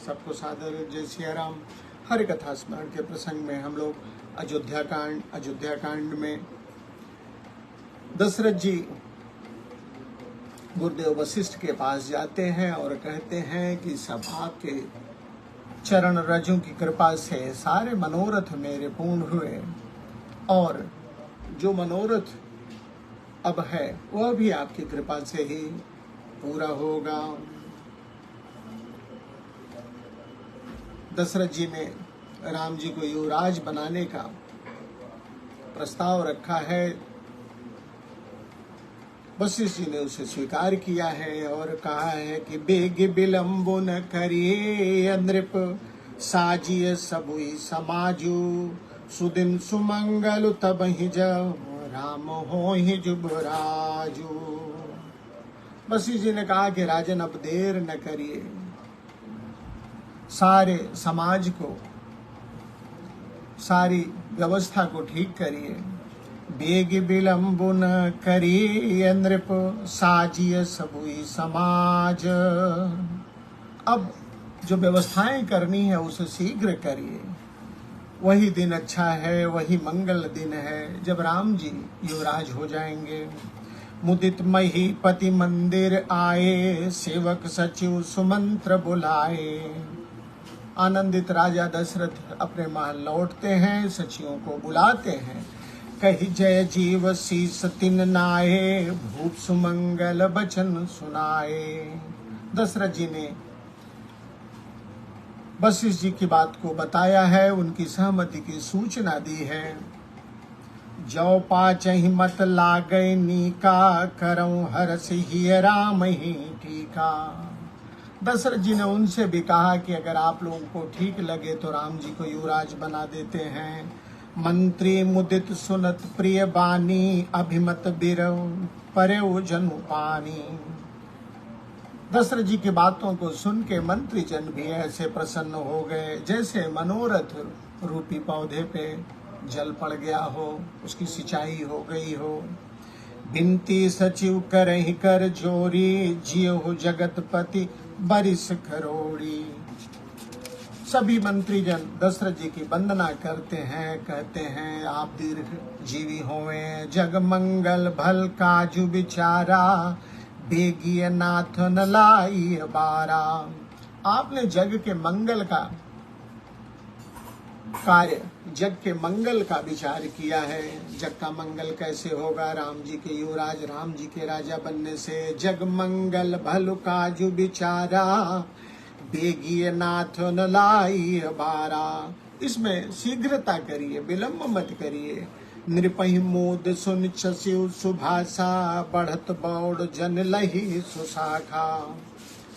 सबको सादर जय सिया राम। हरि कथा स्मरण के प्रसंग में हम लोग अयोध्या कांड में दशरथ जी गुरुदेव वशिष्ठ के पास जाते हैं और कहते हैं कि सब आपके चरण रजों की कृपा से सारे मनोरथ मेरे पूर्ण हुए और जो मनोरथ अब है वह भी आपकी कृपा से ही पूरा होगा। दशरथ जी ने राम जी को युवराज बनाने का प्रस्ताव रखा है। वशिष्ठ जी ने उसे स्वीकार किया है और कहा है कि बेग विलंबो न करिए नृप साजिए सबुई समाजू सुदिन सुमंगल तब ही जब राम हो ही जुबराजू। वशिष्ठ जी ने कहा कि राजन अब देर न करिए, सारे समाज को सारी व्यवस्था को ठीक करिए। बेग विलंबु न करिए नृप साजिए सबुई समाज। अब जो व्यवस्थाएं करनी है उसे शीघ्र करिए। वही दिन अच्छा है, वही मंगल दिन है जब राम जी युवराज हो जाएंगे। मुदित महीपति मंदिर आए सेवक सचिव सुमंत्र बुलाए। आनंदित राजा दशरथ अपने महल लौटते हैं, सचिवों को बुलाते हैं। कही जय जीव शीस तिन नाये भूप सुमंगल बचन सुनाए। दशरथ जी ने वशिष्ठ जी की बात को बताया है, उनकी सहमति की सूचना दी है। जो पाचहि मत लागै नीका करऊं हरस ही राम ही टीका। दशरथ जी ने उनसे भी कहा कि अगर आप लोगों को ठीक लगे तो राम जी को युवराज बना देते हैं। मंत्री मुदित सुनत प्रिय बानी अभिमत बिरव परयो जनु पानी। दशरथ जी की बातों को सुन के मंत्री जन भी ऐसे प्रसन्न हो गए जैसे मनोरथ रूपी पौधे पे जल पड़ गया हो, उसकी सिंचाई हो गई हो। बिनती सचिव करहि कर जोरी जियो हो जगतपति बरिस करोड़ी। सभी मंत्री जन दशरथ जी की वंदना करते हैं, कहते हैं आप दीर्घ जीवी होवें, जग मंगल भल काजु बिचारा बेगिय नाथ न लाई बारा। आपने जग के मंगल का कार्य, जग के मंगल का विचार किया है। जग का मंगल कैसे होगा? राम जी के युवराज, राम जी के राजा बनने से। जग मंगल भल काजु बिचारा बेगिय नाथ न लाई बारा। इसमें शीघ्रता करिए, विलंब मत करिए। नृपहि मोद सुन शिव सुभाषा बढ़त बौड़ जन लही सुशाखा।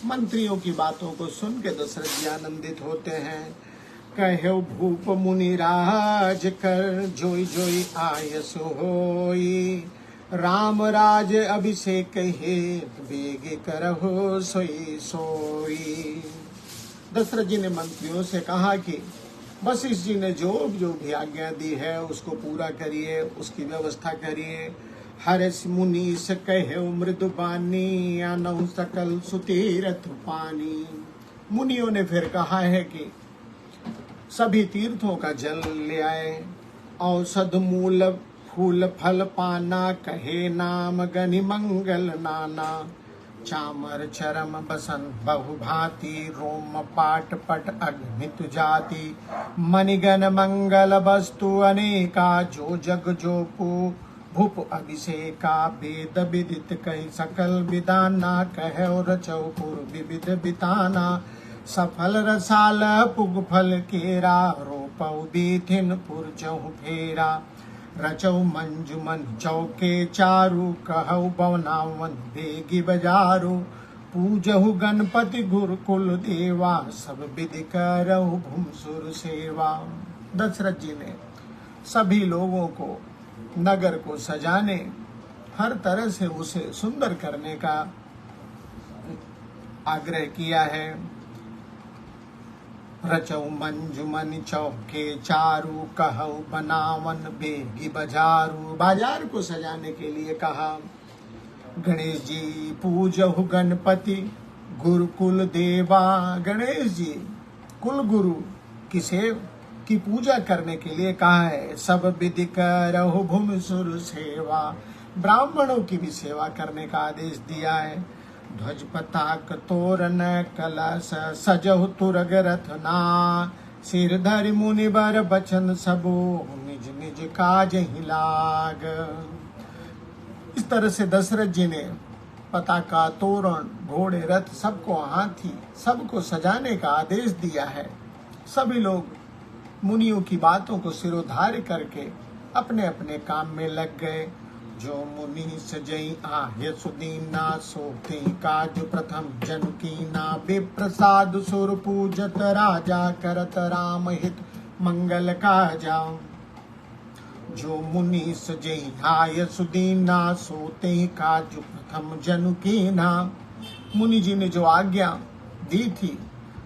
मंत्रियों की बातों को सुन के दशरथ जी आनंदित होते हैं। कहो भूप मुनि राज कर जोई जोई आयस होई राम राज अभिषेक हे बेग करहो सोई सोई। दशरथ जी ने मंत्रियों से कहा कि वशिष्ठ जी ने जो भी आज्ञा दी है उसको पूरा करिए, उसकी व्यवस्था करिए। हर्ष मुनीस कहे मृदु बानी आनहु सकल सुतीरथ पानी। मुनियों ने फिर कहा है कि सभी तीर्थों का जल ले आए। औषध मूल फूल फल पाना कहे नाम गनि मंगल नाना। चामर चरम बसन बहुभांति रोम पाट पट अग्नित जाति। मणिगण मंगल वस्तु अनेका जो जग जो पू भूप अभिषेका। वेद विदित कही सकल विदाना कहे रचौ पूर्व विविध बिताना। सफल रसाल पुग फल केरा रोपौ बीथिन पुरजहु फेरा। रचौ मंजुमन चौके चारु कहौ बवनावन बेगी बजारू। पूजहु गणपति गुरुकुल देवा सब विधि करहु भूमसुर सेवा। दशरथ जी ने सभी लोगों को नगर को सजाने, हर तरह से उसे सुंदर करने का आग्रह किया है। रचौ मंजुमन चौके चारू कहौ बनावन बेगी बजारू। बाजार को सजाने के लिए कहा। गणेश जी पूजहु गणपति गुरुकुल देवा। गणेश जी कुल गुरु की पूजा करने के लिए कहा है। सब विधि करहु भूमि सुर सेवा, ब्राह्मणों की भी सेवा करने का आदेश दिया है। ध्वज पताक तोरण कलश सजहु तुरग रथना, सिर धरि मुनि बर बचन सबो, निज निज काज ही लाग। इस तरह से दशरथ जी ने पताका, तोरण, घोड़े, रथ, सबको, हाथी, सबको सजाने का आदेश दिया है। सभी लोग मुनियों की बातों को सिरोधार्य करके अपने अपने काम में लग गए। जो मुनि सजई आहे सुदीना, सोते काज प्रथम जन कीना, बेप्रसाद सुर पूजत राजा, करत राम हित मंगल काजा। जो मुनि सजई आय सुदीना, सोते काज प्रथम जन कीना। मुनि जी ने जो आज्ञा दी थी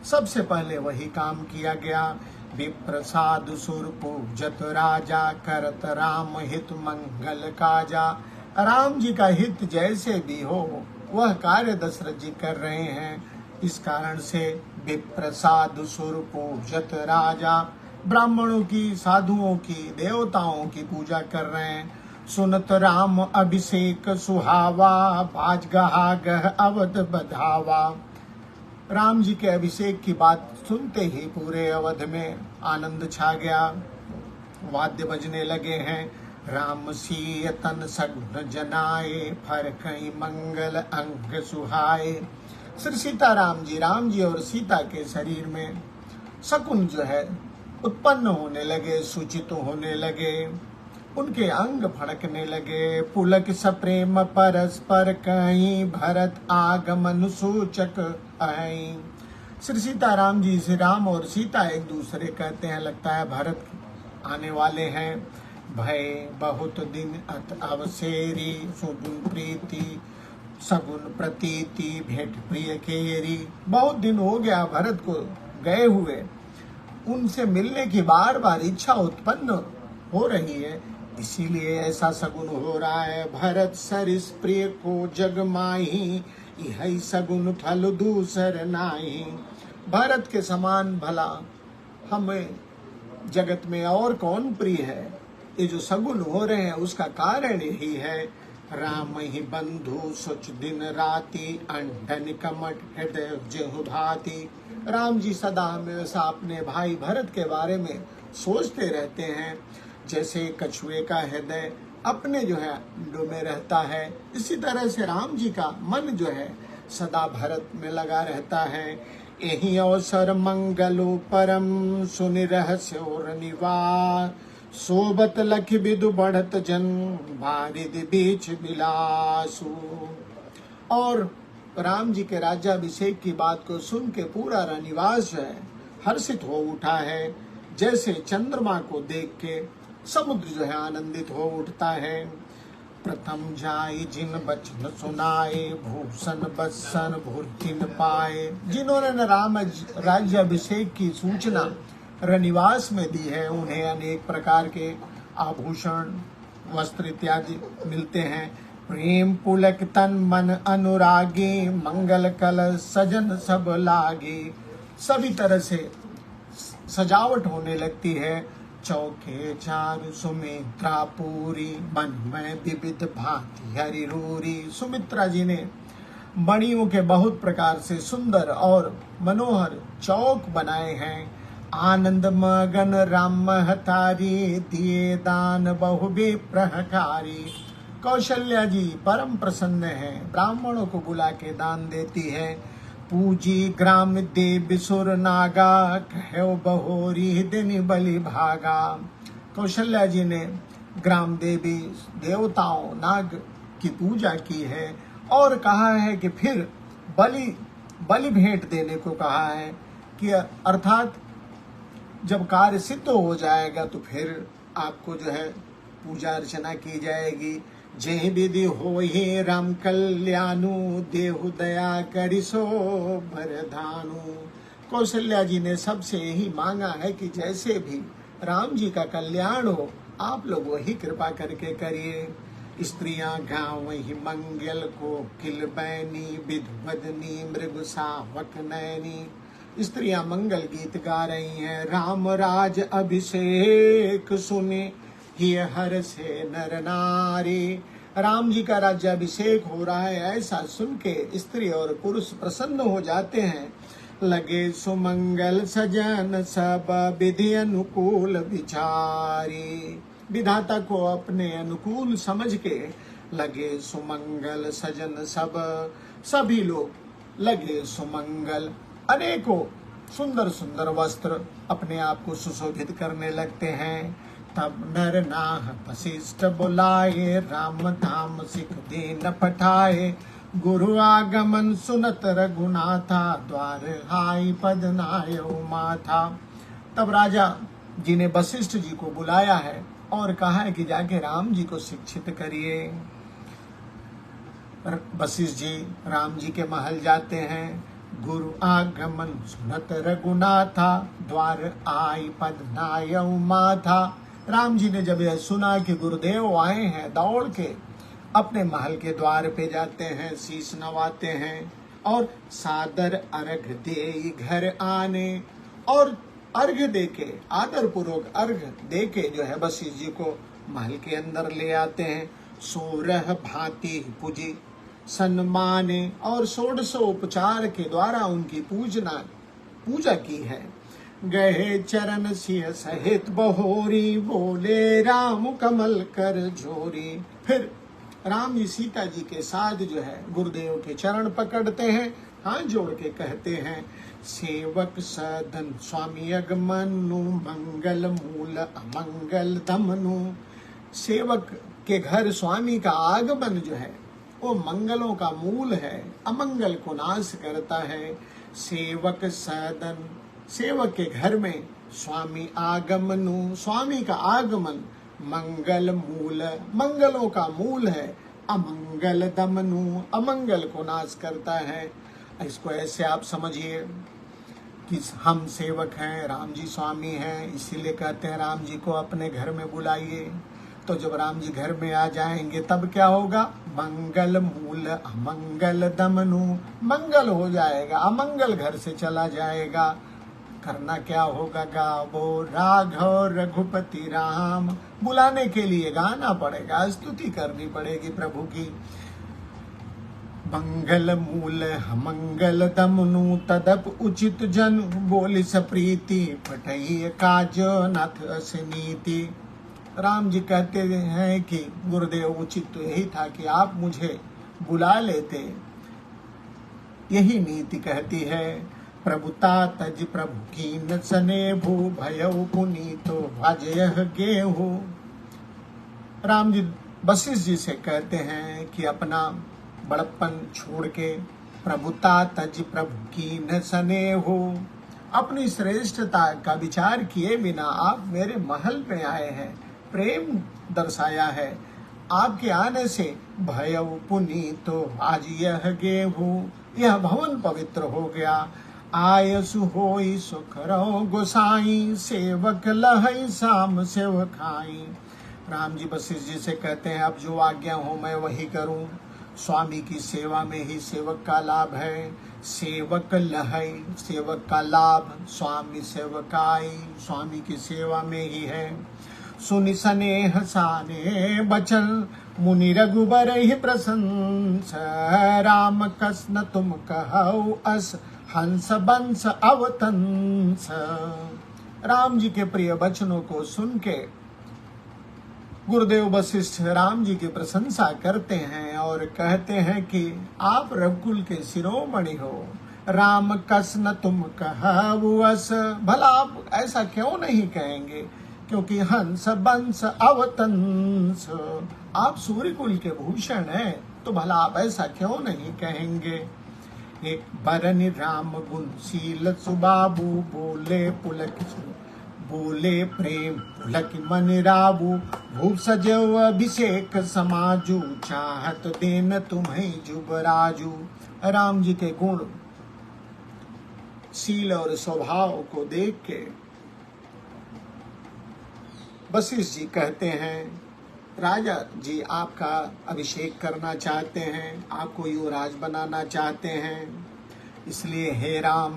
सबसे पहले वही काम किया गया। विप्रसाद सुर पूजत राजा, करत राम हित मंगल काजा। राम जी का हित जैसे भी हो वह कार्य दशरथ जी कर रहे हैं। इस कारण से विप्रसाद सुर पूजत राजा, ब्राह्मणों की, साधुओं की, देवताओं की पूजा कर रहे हैं। सुनत राम अभिषेक सुहावा, बाज गहा गह अवध बधावा। राम जी के अभिषेक की बात सुनते ही पूरे अवध में आनंद छा गया। वाद्य बजने लगे हैं। राम सीय तन सगुन जनाए, फर कई मंगल अंग सुहाए। श्री सीताराम जी और सीता के शरीर में शकुन जो है उत्पन्न होने लगे, सूचित होने लगे, उनके अंग फड़कने लगे। पुलक सप्रेम परस्पर कहीं, भरत आगमन सूचक आई। श्री सीताराम जी से राम और सीता एक दूसरे कहते हैं, लगता है भरत आने वाले हैं। भय बहुत दिन अत अवसेरी, सुगुन प्रीति सगुन प्रतीति, भेंट प्रिय केरी। बहुत दिन हो गया भरत को गए हुए, उनसे मिलने की बार बार इच्छा उत्पन्न हो रही है, इसीलिए ऐसा सगुन हो रहा है। भरत सरिस प्रिय को जग माही, यही सगुन फल दूसर नाही। भरत के समान भला हमें जगत में और कौन प्रिय है। ये जो सगुन हो रहे हैं उसका कारण यही है। राम ही बंधु सुच दिन राति, अंडन कमट हृदय जेहु भांति। राम जी सदा हमेशा अपने भाई भरत के बारे में सोचते रहते हैं। जैसे कछुए का हृदय अपने जो है अंडों में रहता है, इसी तरह से राम जी का मन जो है सदा भरत में लगा रहता है। यही अवसर मंगलो परम, सुनि रहस्य और निवार। सोबत लख विदु बढ़त जन, बारिद बीच बिलासु। और राम जी के राज्याभिषेक की बात को सुन के पूरा रनिवास जो है हर्षित हो उठा है। जैसे चंद्रमा को देख के समुद्र जो है आनंदित हो उठता है। प्रथम जाई जिन बचन सुनाए, भूषण बसन भूर्तिन पाए। जिन्होंने राम राज्याभिषेक की सूचना रनिवास में दी है, उन्हें अनेक प्रकार के आभूषण, वस्त्र इत्यादि मिलते हैं। प्रेम पुलक तन मन अनुरागी, मंगल कल सजन सब लागे। सभी तरह से सजावट होने लगती है। चौके चारु सुमित्रा पूरी, मन में विविध भांति हरि रूरी। सुमित्रा जी ने मणियों के बहुत प्रकार से सुंदर और मनोहर चौक बनाए हैं। आनंद मगन राम महतारी, दिए दान बहु विप्रहकारी। कौशल्या जी परम प्रसन्न है, ब्राह्मणों को बुला के दान देती है। पूजी ग्राम देव सुर नागा, कहो बहोरी दिन बलि भागा। कौशल्या जी ने ग्राम देवी देवताओं नाग की पूजा की है और कहा है कि फिर बलि भेंट देने को कहा है कि अर्थात जब कार्य सिद्ध हो जाएगा तो फिर आपको जो है पूजा अर्चना की जाएगी। जय विधि हो ही राम कल्याणु, देहु दया करिसो भरधानु। कौशल्या जी ने सबसे यही मांगा है कि जैसे भी राम जी का कल्याण हो आप लोग वही कृपा करके करिए। स्त्रियां गाँव ही मंगल को किल बैनी, विधवदनी मृग सावक नैनी। स्त्रियां मंगल गीत गा रही हैं। राम राज अभिषेक सुने ये हर से नर नारी। राम जी का राज्याभिषेक हो रहा है, ऐसा सुन के स्त्री और पुरुष प्रसन्न हो जाते हैं। लगे सुमंगल सजन सब विधि अनुकूल विचारी। विधाता को अपने अनुकूल समझ के लगे सुमंगल सजन सब, सभी लोग लगे सुमंगल, अनेकों सुंदर सुंदर वस्त्र अपने आप को सुशोभित करने लगते हैं। तब नर नाह वशिष्ठ बुलाए, राम धाम सिख दीन पठाए। गुरु आगमन सुनत रघुनाथा, द्वार हाई पद नायउ माथा। तब राजा जी ने वशिष्ठ जी को बुलाया है और कहा है कि जाके राम जी को शिक्षित करिए। वशिष्ठ जी राम जी के महल जाते हैं। गुरु आगमन सुनत रघुनाथा, द्वार आई पद नायउ माथा। राम जी ने जब यह सुना कि गुरुदेव आए हैं, दौड़ के अपने महल के द्वार पे जाते हैं, शीश नवाते हैं और सादर अर्घ दे घर आने। और अर्घ देके, आदर पूर्वक अर्घ देके जो है वशिष्ठ जी को महल के अंदर ले आते हैं। सोरह भांति पूजी सम्माने, और षोडशोपचार के द्वारा उनकी पूजा की है। गए चरण सिंह सहित बहोरी, बोले राम कमल कर झोरी। फिर राम जी सीता जी के साथ जो है गुरुदेव के चरण पकड़ते हैं, हाथ जोड़ के कहते हैं, सेवक सदन स्वामी अगमनु, मंगल मूल अमंगल दमनु। सेवक के घर स्वामी का आगमन जो है वो मंगलों का मूल है, अमंगल को नाश करता है। सेवक सदन, सेवक के घर में स्वामी आगमनु, स्वामी का आगमन मंगल मूल, मंगलों का मूल है। अमंगल दमनु, अमंगल को नाश करता है। इसको ऐसे आप समझिए कि हम सेवक हैं, राम जी स्वामी हैं, इसीलिए कहते हैं राम जी को अपने घर में बुलाइए। तो जब राम जी घर में आ जाएंगे तब क्या होगा? मंगल मूल अमंगल दमनु, मंगल हो जाएगा, अमंगल घर से चला जाएगा। करना क्या होगा? गावो राघव रघुपति राम, बुलाने के लिए गाना पड़ेगा, स्तुति करनी पड़ेगी प्रभु की। मंगल मूल मंगल दमनु, तदप उचित जन बोली सप्रीति, पठई काज नाथ असनीति। राम जी कहते हैं कि गुरुदेव उचित तो यही था कि आप मुझे बुला लेते, यही नीति कहती है। प्रभुता तज प्रभु कीन स्नेहु, भयउ पुनीतो भजयह गेहु। राम जी वशिष्ठ जी से कहते हैं कि अपना बड़प्पन छोड़ के प्रभुता तज प्रभु कीन स्नेहु, अपनी श्रेष्ठता का विचार किए बिना आप मेरे महल में आए हैं, प्रेम दर्शाया है। आपके आने से भयउ पुनीतो आज यह गेहू, यह भवन पवित्र हो गया। आयसु होई सुख रहो गोसाई, सेवक लहई शाम सेव खाई। राम जी वशिष्ठ जी से कहते हैं अब जो आज्ञा हो मैं वही करूं। स्वामी की सेवा में ही सेवक का लाभ है। सेवक लहई, सेवक का लाभ, स्वामी सेवकाई, स्वामी की सेवा में ही है। सुनि स्नेह साने बचन, मुनि रघुबर ही प्रशंस। राम कसन तुम कहु अस, हंस बंस अवतंस। राम जी के प्रिय वचनों को सुन के गुरुदेव वशिष्ठ राम जी की प्रशंसा करते हैं और कहते हैं कि आप रघुकुल के शिरोमणि हो। राम कसन तुम कहु अस, भला आप ऐसा क्यों नहीं कहेंगे? क्योंकि हंस बंस अवतंस, आप सूर्यकुल के भूषण हैं, तो भला आप ऐसा क्यों नहीं कहेंगे? एक बरनि राम गुण शील सुबाबू, बोले पुलक बोले प्रेम पुलक मन राबू। भूप सजव अभिषेक समाजू, चाहत देन तुम्हें जुबराजू। राम जी के गुण शील और स्वभाव को देख के वशिष्ठ जी कहते हैं राजा जी आपका अभिषेक करना चाहते हैं, आपको युवराज बनाना चाहते हैं। इसलिए हे राम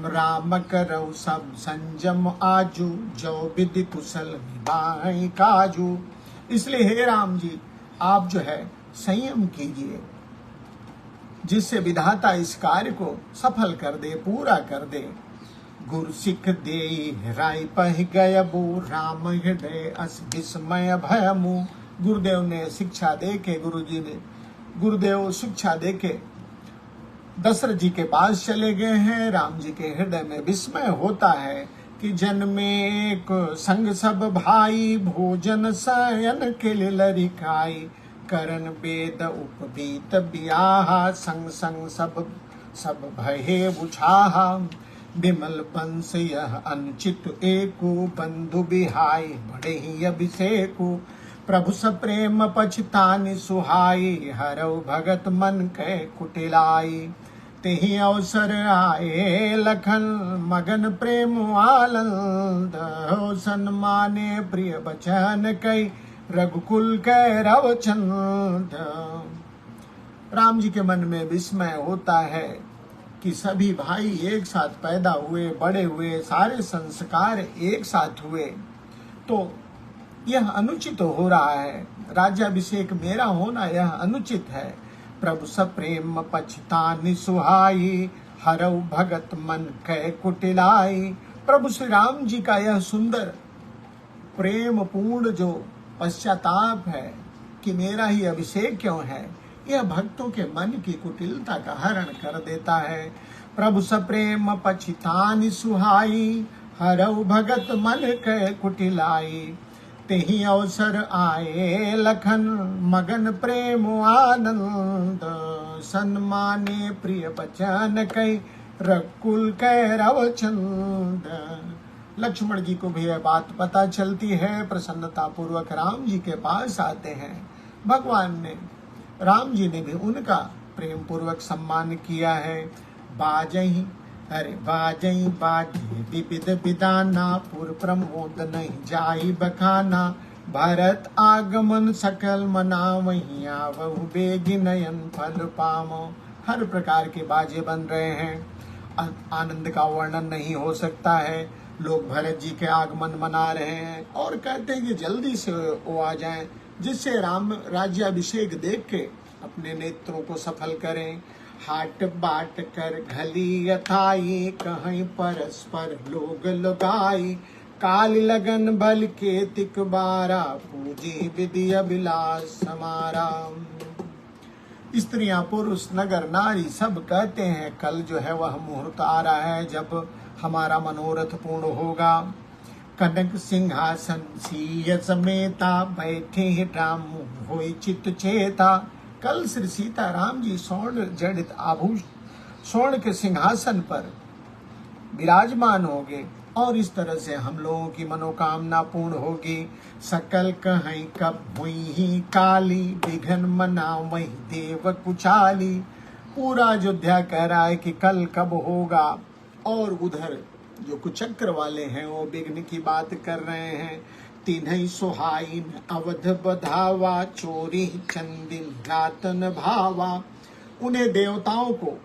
राम करौ सब संजम आजू, जो विधि कुशल निभाए काजू। इसलिए हे राम जी, आप जो है संयम कीजिए, जिससे विधाता इस कार्य को सफल कर दे, पूरा कर दे। गुरु सिख दे राय पह गय बो, राम हृदय अस विस्मय भयमु। गुरुदेव ने शिक्षा दे के, गुरुदेव शिक्षा दे के दशरथ जी के पास चले गए हैं। राम जी के हृदय में विस्मय होता है कि जन्मे को संग सब भाई, भोजन शयन के लरि खाई। करण वेद उपवीत बियाहा, संग संग सब भये बुझाहा। विमल वंश यह अनुचित एको, बंधु बिहाई बड़े ही अभिषेको। प्रभु सप्रेम पछतानि सुहाई, हरौ भगत मन कै कुटिलाई। तेहि अवसर आए लखन, मगन प्रेम आनंद। सन्माने प्रिय बचन कई, रघुकुल कै रवचंद। राम जी के मन में विस्मय होता है कि सभी भाई एक साथ पैदा हुए, बड़े हुए, सारे संस्कार एक साथ हुए, तो यह अनुचित हो रहा है। राज्याभिषेक मेरा होना यह अनुचित है। प्रभु सप्रेम पछतानि सुहाई, हरौ भगत मन कै कुटिलाई। प्रभु श्री राम जी का यह सुंदर प्रेम पूर्ण जो पश्चाताप है कि मेरा ही अभिषेक क्यों है, यह भक्तों के मन की कुटिलता का हरण कर देता है। प्रभु सप्रेम पछतानि सुहाई, हरौ भगत मन कै कुटिलाई। तेहि अवसर आए लखन, मगन प्रेम आनंद। सन्माने प्रिय बचन कई, रघुकुल कै रवचंद। लक्ष्मण जी को भी यह बात पता चलती है, प्रसन्नता पूर्वक राम जी के पास आते हैं। भगवान ने, राम जी ने भी उनका प्रेम पूर्वक सम्मान किया है। बाजही बाजही बाजे विविध विदाना, पुर प्रमोद नहीं जाई बखाना। भरत आगमन सकल मना, वहीं आवहु बेगी नयन फल पामो। हर प्रकार के बाजे बन रहे हैं, आनंद का वर्णन नहीं हो सकता है। लोग भरत जी के आगमन मना रहे हैं और कहते हैं कि जल्दी से वो आ जाएं, जिससे राम राज्याभिषेक देख के अपने नेत्रों को सफल करें। हाट बाट कर घली यथाई, कहीं परस्पर लोग लगाई। काल लगन बल के तिक बारा, पूजी विधि अभिलाष समारा। स्त्रियां पुरुष नगर नारी सब कहते हैं कल जो है वह मुहूर्त आ रहा है जब हमारा मनोरथ पूर्ण होगा। कनक सिंहासन सीय समेता, बैठे राम होई चित चेता। कल श्री सीता राम जी स्वर्ण जड़ित आभूषण, स्वर्ण के सिंहासन पर विराजमान होंगे और इस तरह से हम लोगों की मनोकामना पूर्ण होगी। सकल कहीं कब हुई ही काली, विघन मना वही देव कुचाली। पूरा अयोध्या कह रहा है कि कल कब होगा, और उधर जो कुचक्र वाले हैं वो विघ्न की बात कर रहे हैं। तिन्है सुहाइन अवध बधावा, चोरी चंदिन घातन भावा। उन्हें देवताओं को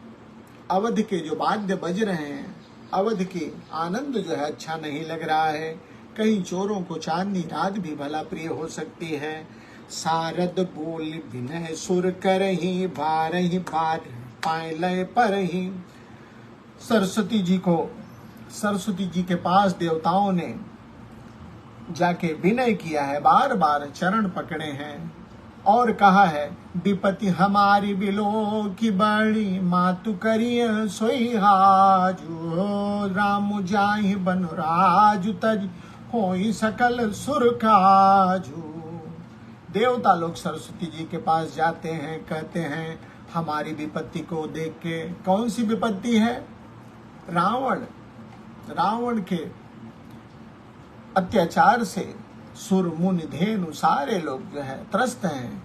अवध के जो वाद्य बज रहे हैं, अवध की आनंद जो है अच्छा नहीं लग रहा है। कहीं चोरों को चांदनी रात भी भला प्रिय हो सकती है। सारद बोल विनय सुर करही, बारही बार पाए लय परही। सरस्वती जी के पास देवताओं ने जाके विनय किया है, बार बार चरण पकड़े हैं और कहा है विपत्ति हमारी बिलो की बड़ी, मातु करिय सोई हाजू। राम जाहि बन राजु तज, होई सकल सुर काजू। देवता लोग सरस्वती जी के पास जाते हैं, कहते हैं हमारी विपत्ति को देख के। कौन सी विपत्ति है? रावण के अत्याचार से सुर मुनि धेनु सारे लोग जो है त्रस्त हैं।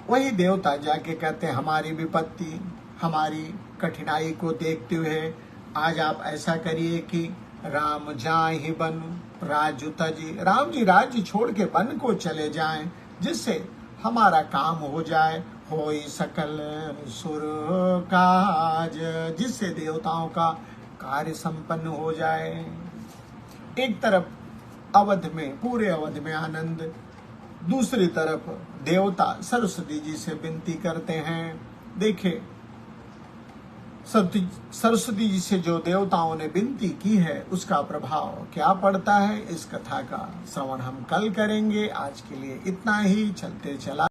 वही देवता जाके कहते हैं हमारी विपत्ति, हमारी कठिनाई को देखते हुए आज आप ऐसा करिए कि राम जाहि बन राजु तजी। राम जी राज्य छोड़ के वन को चले जाएं, जिससे हमारा काम हो जाए। होई सकल सुर काज, जिससे देवताओं का कार्य संपन्न हो जाए। एक तरफ अवध में, पूरे अवध में आनंद, दूसरी तरफ देवता सरस्वती जी से विनती करते हैं। देखिए, सरस्वती जी से जो देवताओं ने विनती की है उसका प्रभाव क्या पड़ता है, इस कथा का श्रवण हम कल करेंगे। आज के लिए इतना ही, चलते चला।